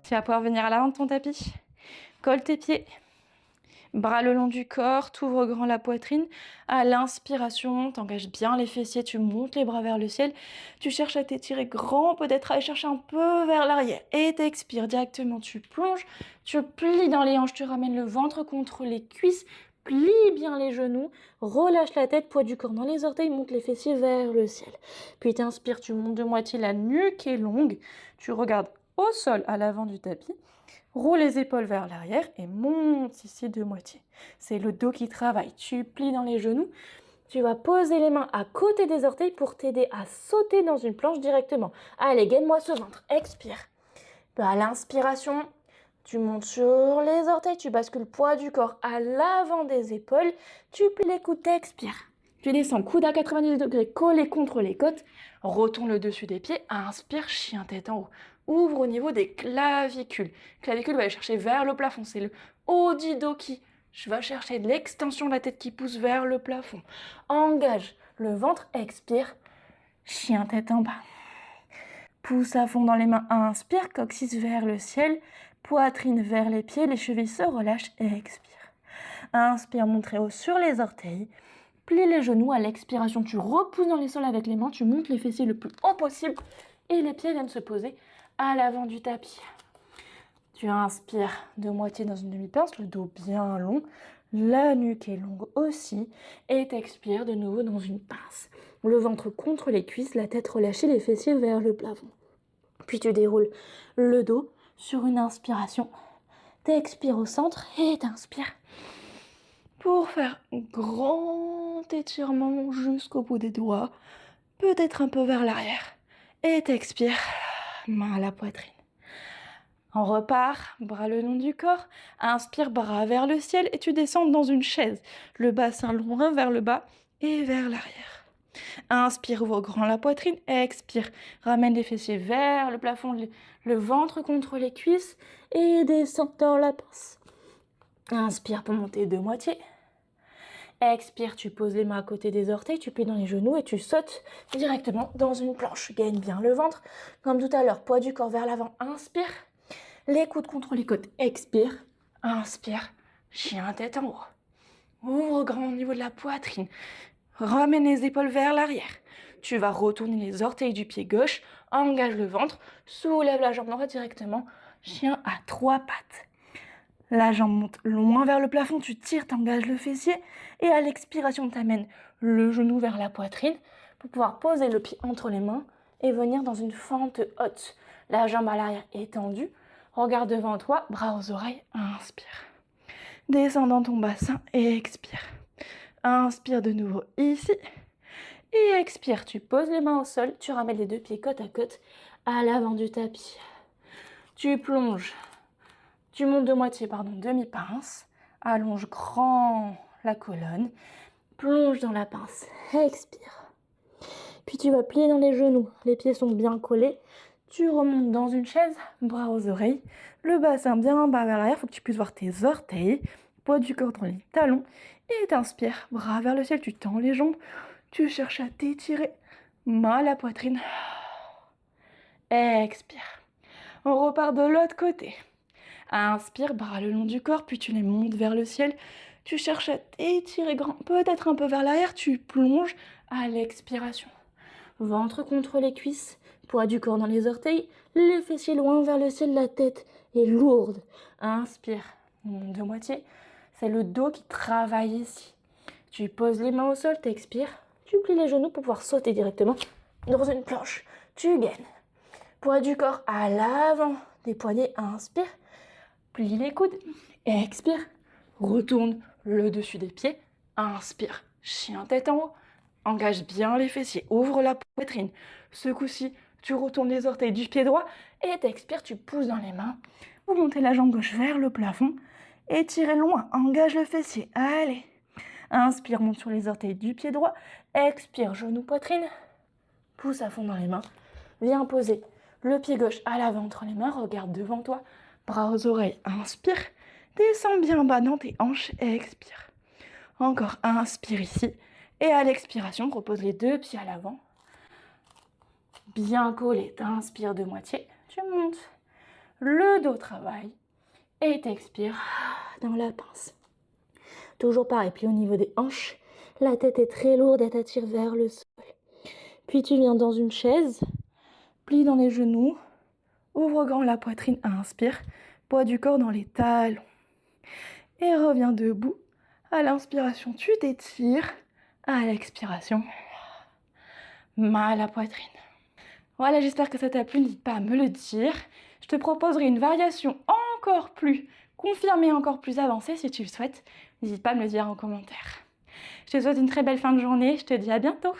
Tu vas pouvoir venir à l'avant de ton tapis. Colle tes pieds. Bras le long du corps, t'ouvres grand la poitrine. À l'inspiration, t'engages bien les fessiers, tu montes les bras vers le ciel. Tu cherches à t'étirer grand, peut-être à aller chercher un peu vers l'arrière. Et t'expires directement, tu plonges, tu plies dans les hanches, tu ramènes le ventre contre les cuisses. Plie bien les genoux, relâche la tête, poids du corps dans les orteils, monte les fessiers vers le ciel. Puis t'inspires, tu montes de moitié, la nuque est longue. Tu regardes au sol à l'avant du tapis. Roule les épaules vers l'arrière et monte ici de moitié. C'est le dos qui travaille. Tu plies dans les genoux. Tu vas poser les mains à côté des orteils pour t'aider à sauter dans une planche directement. Allez, gaine-moi ce ventre. Expire. À l'inspiration, tu montes sur les orteils. Tu bascules le poids du corps à l'avant des épaules. Tu plies les coudes, t'expires. Tu descends, coude à 90 degrés, collé contre les côtes. Retourne le dessus des pieds. Inspire, chien tête en haut. Ouvre au niveau des clavicules. Clavicule va aller chercher vers le plafond. C'est le haut du dos qui va chercher l'extension de la tête qui pousse vers le plafond. Engage le ventre, expire. Chien tête en bas. Pousse à fond dans les mains. Inspire, coccyx vers le ciel. Poitrine vers les pieds. Les chevilles se relâchent et expire. Inspire, monte très haut sur les orteils. Plie les genoux à l'expiration. Tu repousses dans les sols avec les mains. Tu montes les fessiers le plus haut possible. Et les pieds viennent se poser à l'avant du tapis. Tu inspires de moitié dans une demi-pince, le dos bien long, la nuque est longue aussi, et t'expires de nouveau dans une pince. Le ventre contre les cuisses, la tête relâchée, les fessiers vers le plafond. Puis tu déroules le dos sur une inspiration. T'expires au centre et t'inspires pour faire un grand étirement jusqu'au bout des doigts, peut-être un peu vers l'arrière. Et t'expires, main à la poitrine. On repart, bras le long du corps, inspire, bras vers le ciel et tu descends dans une chaise. Le bassin loin vers le bas et vers l'arrière. Inspire, ouvre grand la poitrine, expire, ramène les fessiers vers le plafond, le ventre contre les cuisses et descends dans la pince. Inspire pour monter de moitié. Expire, tu poses les mains à côté des orteils, tu plies dans les genoux et tu sautes directement dans une planche. Gagne bien le ventre. Comme tout à l'heure, poids du corps vers l'avant, inspire. Les coudes contre les côtes, expire. Inspire, chien tête en haut. Ouvre grand au niveau de la poitrine. Ramène les épaules vers l'arrière. Tu vas retourner les orteils du pied gauche, engage le ventre, soulève la jambe droite directement. Chien à 3 pattes. La jambe monte loin vers le plafond, tu tires, t'engages le fessier et à l'expiration, t'amènes le genou vers la poitrine pour pouvoir poser le pied entre les mains et venir dans une fente haute. La jambe à l'arrière étendue, regarde devant toi, bras aux oreilles, inspire. Descends dans ton bassin et expire. Inspire de nouveau ici et expire. Tu poses les mains au sol, tu ramènes les deux pieds côte à côte à l'avant du tapis. Tu plonges. Tu montes de moitié, demi-pince. Allonge grand la colonne. Plonge dans la pince. Expire. Puis tu vas plier dans les genoux. Les pieds sont bien collés. Tu remontes dans une chaise, bras aux oreilles. Le bassin bien bas vers l'arrière. Il faut que tu puisses voir tes orteils. Poids du corps dans les talons. Et t'inspires. Bras vers le ciel. Tu tends les jambes. Tu cherches à t'étirer. Main à la poitrine. Expire. On repart de l'autre côté. Inspire, bras le long du corps, puis tu les montes vers le ciel. Tu cherches à t'étirer grand, peut-être un peu vers l'arrière. Tu plonges à l'expiration. Ventre contre les cuisses, poids du corps dans les orteils, les fessiers loin vers le ciel, la tête est lourde. Inspire, on monte de moitié. C'est le dos qui travaille ici. Tu poses les mains au sol, t'expires. Tu plies les genoux pour pouvoir sauter directement dans une planche. Tu gaines. Poids du corps à l'avant des poignets, inspire. Plie les coudes, expire, retourne le dessus des pieds, inspire, chien tête en haut, engage bien les fessiers, ouvre la poitrine. Ce coup-ci, tu retournes les orteils du pied droit et t'expires, tu pousses dans les mains. Vous montez la jambe gauche vers le plafond, étirez loin, engage le fessier, allez. Inspire, monte sur les orteils du pied droit, expire, genou, poitrine, pousse à fond dans les mains, viens poser le pied gauche à l'avant entre les mains, regarde devant toi, bras aux oreilles, inspire, descends bien bas dans tes hanches et expire. Encore, inspire ici, et à l'expiration, repose les deux pieds à l'avant, bien collé, t'inspires de moitié, tu montes le dos travaille. Et t'expires dans la pince. Toujours pareil, puis au niveau des hanches, la tête est très lourde, elle t'attire vers le sol. Puis tu viens dans une chaise, plie dans les genoux, ouvre grand la poitrine, inspire, poids du corps dans les talons. Et reviens debout. À l'inspiration, tu t'étires. À l'expiration, mal à la poitrine. Voilà, j'espère que ça t'a plu, n'hésite pas à me le dire. Je te proposerai une variation encore plus confirmée, encore plus avancée si tu le souhaites. N'hésite pas à me le dire en commentaire. Je te souhaite une très belle fin de journée, je te dis à bientôt.